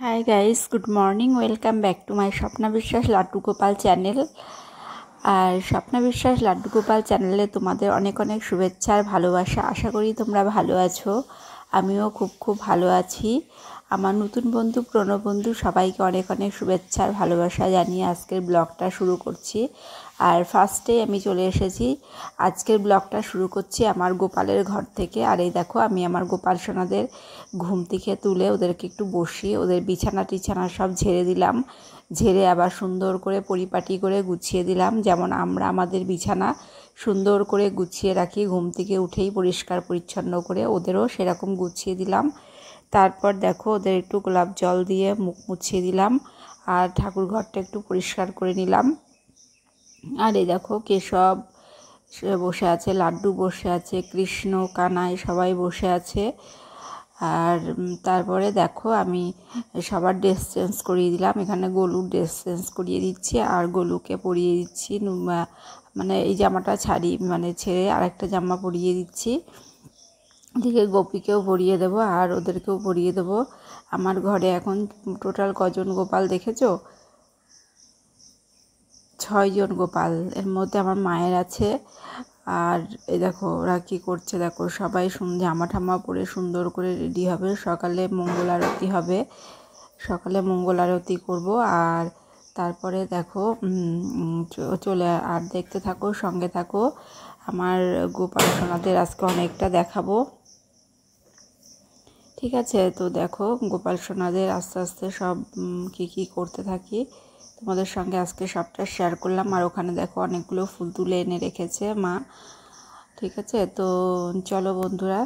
Hi guys, good morning. Welcome back to my Swapna বিশ্বাস laddu Gopal channel. আর স্বপ্না বিশ্বাস লাড্ডু গোপাল চ্যানেলে তোমাদের অনেক অনেক শুভেচ্ছা আর ভালোবাসা। আশা করি তোমরা ভালো আছো। আমিও খুব খুব ভালো আছি। আমার নতুন বন্ধু, পুরনো বন্ধু সবাইকে অনেক অনেক শুভেচ্ছা আর ভালোবাসা জানিয়ে আজকের ব্লগটা শুরু করছি। আর ফার্স্টে আমি চলে এসেছি, আজকের ব্লগটা শুরু করছি আমার গোপালের ঘর থেকে। আর এই দেখো, আমি আমার গোপাল সোনাদের ঘুম থেকে তুলে ওদেরকে একটু বসিয়ে ওদের বিছানা টিছানা সব ঝেড়ে দিলাম। ঝেড়ে আবার সুন্দর করে পরিপাটি করে গুছিয়ে দিলাম, যেমন আমরা আমাদের বিছানা সুন্দর করে গুছিয়ে রাখি ঘুম থেকে উঠেই পরিষ্কার পরিচ্ছন্ন করে, ওদেরও সেরকম গুছিয়ে দিলাম। তারপর দেখো, ওদের একটু গোলাপ জল দিয়ে মুখ মুছিয়ে দিলাম আর ঠাকুর ঘরটা একটু পরিষ্কার করে নিলাম। আর এই দেখো, কেশব বসে আছে, লাড্ডু বসে আছে, কৃষ্ণ, কানাই সবাই বসে আছে। আর তারপরে দেখো, আমি সবার ড্রেস চেঞ্জ করিয়ে দিলাম। এখানে গলুর ড্রেস চেঞ্জ করিয়ে দিচ্ছি আর গলুকে পরিয়ে দিচ্ছি, মানে এই জামাটা ছেড়ে আরেকটা জামা পরিয়ে দিচ্ছি। এদিকে গোপীকেও পরিয়ে দেবো আর ওদেরকেও পরিয়ে দেবো। আমার ঘরে এখন টোটাল কজন গোপাল দেখেছো? 6 জন গোপাল। এর মধ্যে আমার মায়ের আছে। আর এই দেখো ওরা কী করছে, দেখো সবাই জামা ঠামা পরে সুন্দর করে রেডি হবে। সকালে মঙ্গল আরতি হবে, সকালে মঙ্গল আরতি করবো। আর তারপরে দেখো চলে আর দেখতে থাকো, সঙ্গে থাকো। আমার গোপাল সোনাদের আজকে অনেকটা দেখাবো, ঠিক আছে? তো দেখো, গোপাল সোনাদের আস্তে আস্তে সব কী করতে থাকি তোমাদের সঙ্গে আজকে সবটা শেয়ার করলাম। আর ওখানে দেখো অনেকগুলো ফুল তুলে এনে রেখেছে মা, ঠিক আছে? তো চলো বন্ধুরা,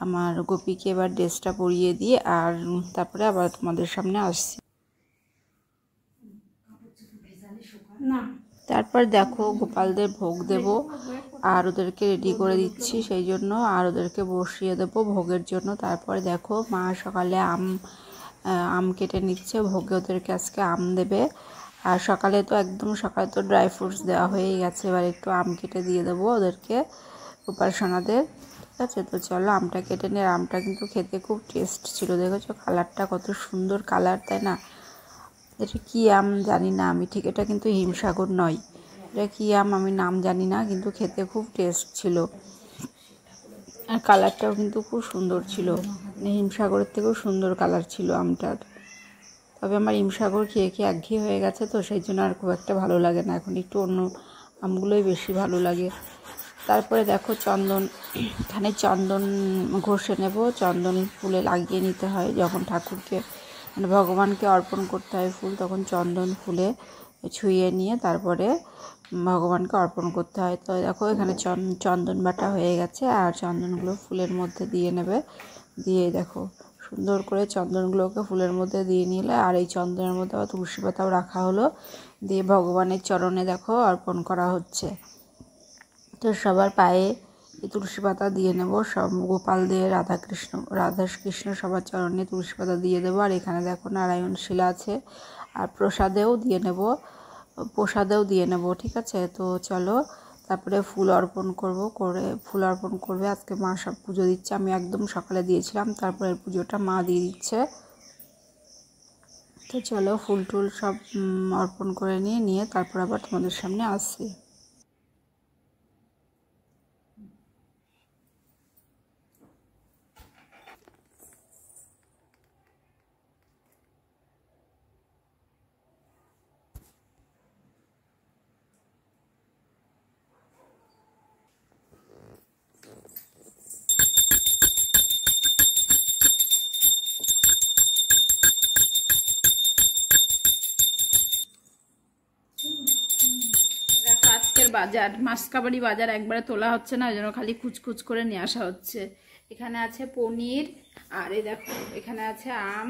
আমার গোপীকে এবার ড্রেসটা পরিয়ে দিয়ে আর তারপরে আবার তোমাদের সামনে আসছি। তারপর দেখো, গোপালদের ভোগ দেব আর ওদেরকে রেডি করে দিচ্ছি সেই জন্য, আর ওদেরকে বসিয়ে দেবো ভোগের জন্য। তারপরে দেখো, মা সকালে আম কেটে নিচ্ছে, ভোগে ওদেরকে আজকে আম দেবে। আর সকালে তো ড্রাই ফ্রুটস দেওয়া হয়েই গেছে, এবার একটু আম কেটে দিয়ে দেবো ওদেরকে, গোপাল সোনাদের, ঠিক আছে? তো চলো আমটা কেটে নিয়ে, আমটা কিন্তু খেতে খুব টেস্ট ছিল, দেখেছো কালারটা কত সুন্দর কালার, তাই না? এটা কী আম জানি না আমি ঠিক, এটা কিন্তু হিমসাগর নয়। এটা কী আম আমি নাম জানি না, কিন্তু খেতে খুব টেস্ট ছিল আর কালারটাও কিন্তু খুব সুন্দর ছিল। মানে হিমসাগরের থেকেও সুন্দর কালার ছিল আমটার। তবে আমার হিমসাগর খেয়ে খেয়ে একঘেয়ে হয়ে গেছে, তো সেই জন্য আর খুব একটা ভালো লাগে না, এখন একটু অন্য আমগুলোই বেশি ভালো লাগে। তারপরে দেখো, এখানে চন্দন ঘষে নেব। চন্দন ফুলে লাগিয়ে নিতে হয় যখন ঠাকুরকে, মানে ভগবানকে অর্পণ করতে হয় ফুল, তখন চন্দন ফুলে ছুঁয়ে নিয়ে তারপরে ভগবানকে অর্পণ করতে হয়। তো দেখো, এখানে চন্দন বাটা হয়ে গেছে আর চন্দনগুলো ফুলের মধ্যে দিয়ে নেবে। দিয়ে দেখো সুন্দর করে চন্দনগুলোকে ফুলের মধ্যে দিয়ে নিলে, আর এই চন্দনের মধ্যে আবার তুলসী পাতাও রাখা হলো, দিয়ে ভগবানের চরণে দেখো অর্পণ করা হচ্ছে। তো সবার পায়ে এই তুলসী পাতা দিয়ে নেব, সব গোপালদের, রাধাকৃষ্ণ সবার চরণে তুলসী পাতা দিয়ে দেবো। আর এখানে দেখো নারায়ণ শিলা আছে, আর প্রসাদেও দিয়ে নেব, ঠিক আছে? তো চলো, তারপরে ফুল অর্পণ করবে। আজকে মা সব পুজো দিচ্ছে, আমি একদম সকালে দিয়েছিলাম, তারপরে পুজোটা মা দিয়ে দিচ্ছে। তো চলো, ফুল টুল সব অর্পণ করে নিয়ে তারপর আবার তোমাদের সামনে আসছি। আজকের বাজার, মাসকাবাড়ি বাজার একবারে তোলা হচ্ছে না, ওই জন্য খালি কুচকুচ করে নিয়ে আসা হচ্ছে। এখানে আছে পনির, আর এই দেখো এখানে আছে আম,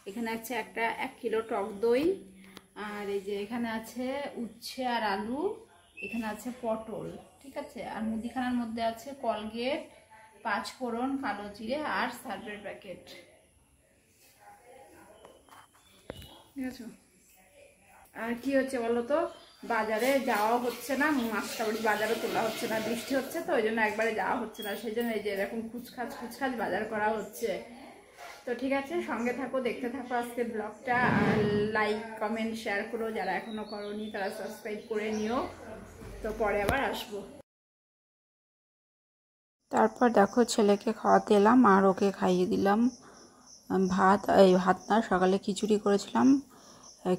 এখানে আছে একটা 1 কিলো টক দই, আর এই যে এখানে আছে উচ্ছে আর আলু, এখানে আছে পটল, ঠিক আছে? আর মুদিখানার মধ্যে আছে কলগেট, 5 ফোড়ন, কালো জিরে আর সার্ফের প্যাকেট, ঠিক আছে? আর কি হচ্ছে বলো তো, বাজারে যাওয়া হচ্ছে না, মাসকাবাড়ি বাজারও তোলা হচ্ছে না, বৃষ্টি হচ্ছে তো ওই জন্য একবারে যাওয়া হচ্ছে না, সেই জন্য এই যে এরকম খুচখাচ বাজার করা হচ্ছে। তো ঠিক আছে, সঙ্গে থাকো, দেখতে থাকো আজকে ব্লগটা, আর লাইক কমেন্ট শেয়ার করো, যারা এখনো করোনি তারা সাবস্ক্রাইব করে নিও। তো পরে আবার আসবো। তারপর দেখো ছেলেকে খাওয়াতে এলাম আর ওকে খাইয়ে দিলাম ভাত, এই ভাত না, সকালে খিচুড়ি করেছিলাম,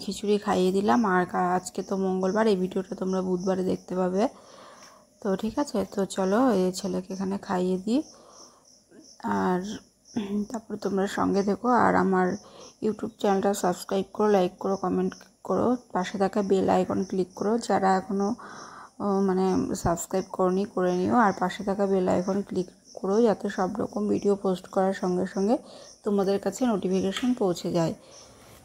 খিচুড়ি খাইয়ে দিলাম। আর আজকে তো মঙ্গলবার, এই ভিডিওটা তোমরা বুধবারে দেখতে পাবে। তো ঠিক আছে, তো চলো এই ছেলেকে এখানে খাইয়ে দিই, আর তারপর তোমরা সঙ্গে থেকো। আর আমার ইউটিউব চ্যানেলটা সাবস্ক্রাইব করো, লাইক করো, কমেন্ট করো, পাশে থাকা বেল আইকন ক্লিক করো, যারা এখনও মানে সাবস্ক্রাইব করনি করে নিও। আর পাশে থাকা বেল আইকন ক্লিক করো, যাতে সব রকম ভিডিও পোস্ট করার সঙ্গে সঙ্গে তোমাদের কাছে নোটিফিকেশন পৌঁছে যায়।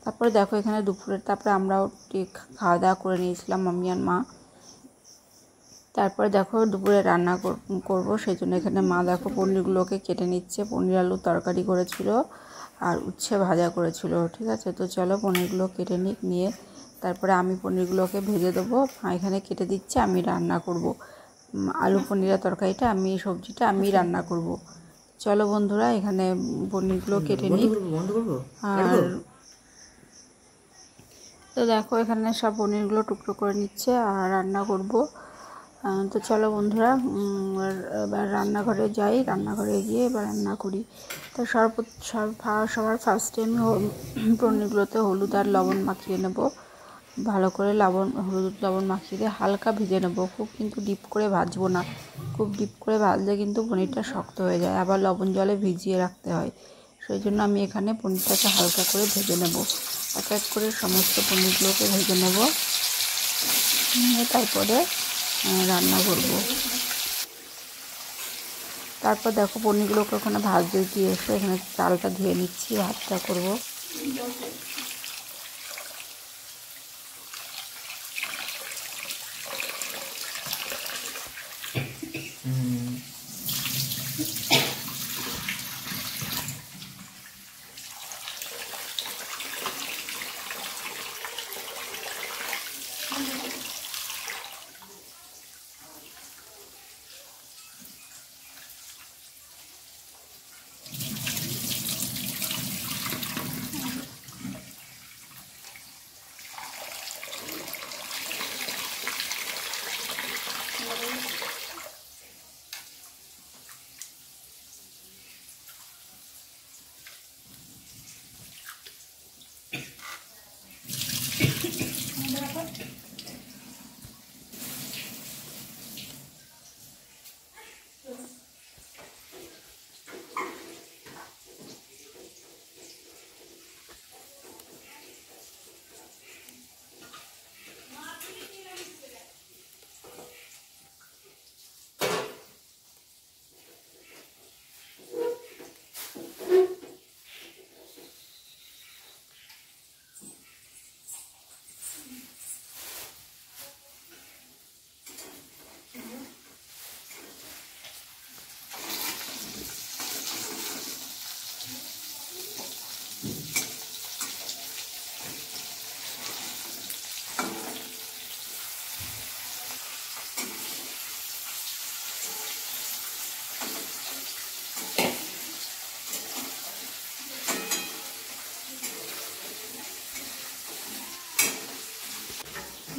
তারপরে দেখো এখানে দুপুরের, তারপরে আমরাও ঠিক খাওয়া দাওয়া করে নিয়েছিলাম আমি আর মা। তারপরে দেখো দুপুরে রান্না করব, সেই জন্য এখানে মা দেখো পনিরগুলোকে কেটে নিচ্ছে। পনির আলুর তরকারি করেছিল আর উচ্ছে ভাজা করেছিল। ঠিক আছে, তো চলো পনিরগুলো কেটে নিয়ে তারপরে আমি পনিরগুলোকে ভেজে দেবো। মা এখানে কেটে দিচ্ছে, আমি রান্না করব আলু পনিরের তরকারিটা, আমি সবজিটা আমি রান্না করব। চলো বন্ধুরা, এখানে পনিরগুলো কেটে নিই। আর তো দেখো এখানে সব পনিরগুলো টুকরো করে নিচ্ছে আর রান্না করব। তো চলো বন্ধুরা, এবার রান্নাঘরে যাই, রান্নাঘরে গিয়ে এবার রান্না করি। তো সবার ফার্স্টে আমি পনিরগুলোতে হলুদ আর লবণ মাখিয়ে নেব, ভালো করে হলুদ লবণ মাখিয়ে দিয়ে হালকা ভেজে নেব। খুব কিন্তু ডিপ করে ভাজবো না, খুব ডিপ করে ভাজলে কিন্তু পনিরটা শক্ত হয়ে যায়, আবার লবণ জলে ভিজিয়ে রাখতে হয়। সেই জন্য আমি এখানে পনিরটাকে হালকা করে ভেজে নেব। এক এক করে সমস্ত পনিরগুলোকে ভেজে নেব, নিয়ে তারপরে রান্না করব। তারপর দেখো পনিরগুলোকে ওখানে ভাজতে দিয়ে এসে এখানে চালটা ধুয়ে নিচ্ছি, ভাতটা করব।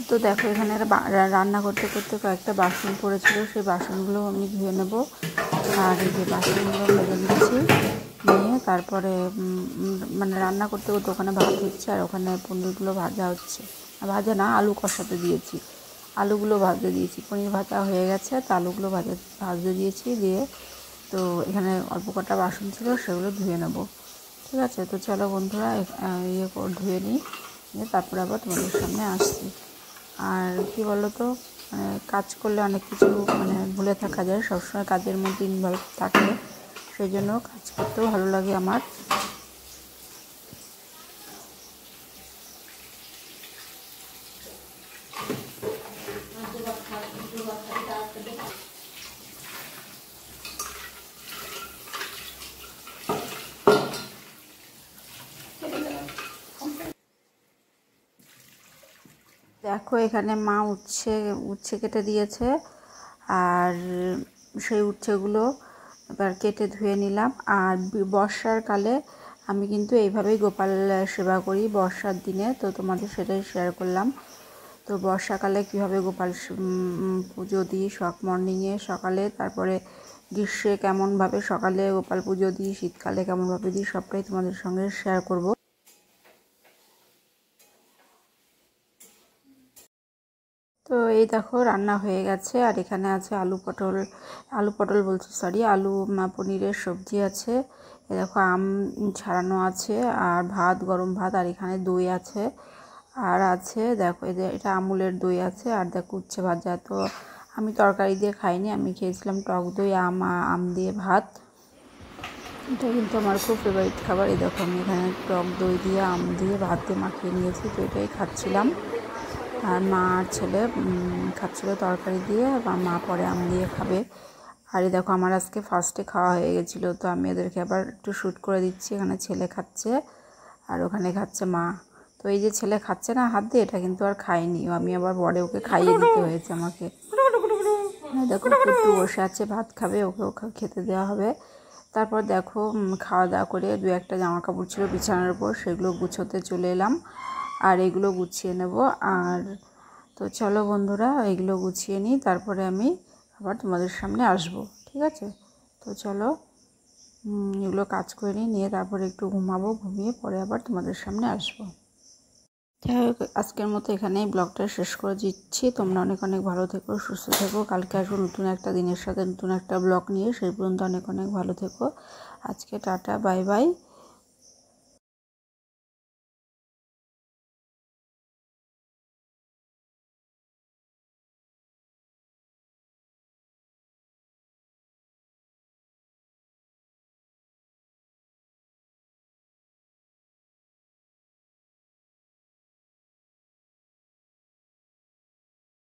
তো দেখো এখানে রান্না করতে করতে কয়েকটা বাসন পড়েছিল, সেই বাসনগুলো আমি ধুয়ে নেব। আর এই যে বাসনগুলো মেজে নিচ্ছি, নিয়ে তারপরে মানে রান্না করতে করতে ওখানে ভাত হচ্ছে আর ওখানে পনিরগুলো ভাজা হচ্ছে। ভাজা না, আলু কষাতে দিয়েছি, আলুগুলো ভাজতে দিয়েছি। পনির ভাজা হয়ে গেছে, তো আলুগুলো ভাজতে দিয়েছি, দিয়ে তো এখানে অল্প কটা বাসন ছিল, সেগুলো ধুয়ে নেব। ঠিক আছে, তো চলো বন্ধুরা ধুয়ে নিই, নিয়ে তারপরে আবার তোমাদের সামনে আসছি। আর কি বলো তো, মানে কাজ করলে অনেক কিছু মানে ভুলে থাকা যায়, সবসময় কাজের মধ্যে ইনভলভ থাকলে, সেই জন্য কাজ করতেও ভালো লাগে আমার। দেখো এখানে মা উচ্ছে কেটে দিয়েছে, আর সেই উচ্ছেগুলো এবার কেটে ধুয়ে নিলাম। আর বর্ষার কালে আমি কিন্তু এইভাবেই গোপাল সেবা করি বর্ষার দিনে, তো তোমাদের সেটাই শেয়ার করলাম। তো বর্ষাকালে কীভাবে গোপাল পুজো দিই মর্নিংয়ে সকালে, তারপরে গ্রীষ্মে কেমনভাবে সকালে গোপাল পুজো দিই, শীতকালে কেমনভাবে দিই, সবটাই তোমাদের সঙ্গে শেয়ার করব। তো এই দেখো রান্না হয়ে গেছে, আর এখানে আছে আলু পটল বলছি সরি, আলু পনিরের সবজি আছে। এ দেখো আম ছাড়ানো আছে, আর ভাত, গরম ভাত, আর এখানে দই আছে, আর আছে দেখো এটা আমুলের দই আছে, আর দেখো উচ্ছে ভাজা। তো আমি তরকারি দিয়ে খাইনি, আমি খেয়েছিলাম টক দই আম দিয়ে ভাত। এটা কিন্তু আমার খুব ফেভারিট খাবার। এই দেখো আমি এখানে টক দই দিয়ে আম দিয়ে ভাতে মাখিয়ে নিয়েছি, তো এটাই খাচ্ছিলাম। আর মা আর ছেলে খাচ্ছিলো তরকারি দিয়ে, বা মা পরে আম দিয়ে খাবে। আর এই দেখো আমার আজকে ফার্স্টে খাওয়া হয়ে গেছিলো, তো আমি এদেরকে আবার একটু শ্যুট করে দিচ্ছি। এখানে ছেলে খাচ্ছে আর ওখানে খাচ্ছে মা। তো এই যে ছেলে খাচ্ছে না হাত দিয়ে, এটা কিন্তু আর খাইনি, আমি আবার পরে ওকে খাইয়ে দিতে হয়েছে আমাকে। দেখো একটু বসে আছে, ভাত খাবে, ওকে খেতে দেওয়া হবে। তারপর দেখো খাওয়া দাওয়া করে 2-1টা জামা কাপড় ছিল বিছানার উপর, সেগুলো গুছোতে চলে এলাম, আর এগুলো গুছিয়ে নেব। আর তো চলো বন্ধুরা এগুলো গুছিয়ে নিই, তারপরে আমি আবার তোমাদের সামনে আসব, ঠিক আছে? তো চলো এগুলো কাজ করে নিয়ে তারপরে একটু ঘুমাবো, ঘুমিয়ে পরে আবার তোমাদের সামনে আসবো। যাই হোক আজকের মতো এখানেই ব্লগটা শেষ করে দিচ্ছি। তোমরা অনেক অনেক ভালো থেকো, সুস্থ থেকো। কালকে আসবো নতুন একটা দিনের সাথে নতুন একটা ব্লগ নিয়ে, সেই পর্যন্ত অনেক অনেক ভালো থেকো। আজকে টাটা, বাই বাই।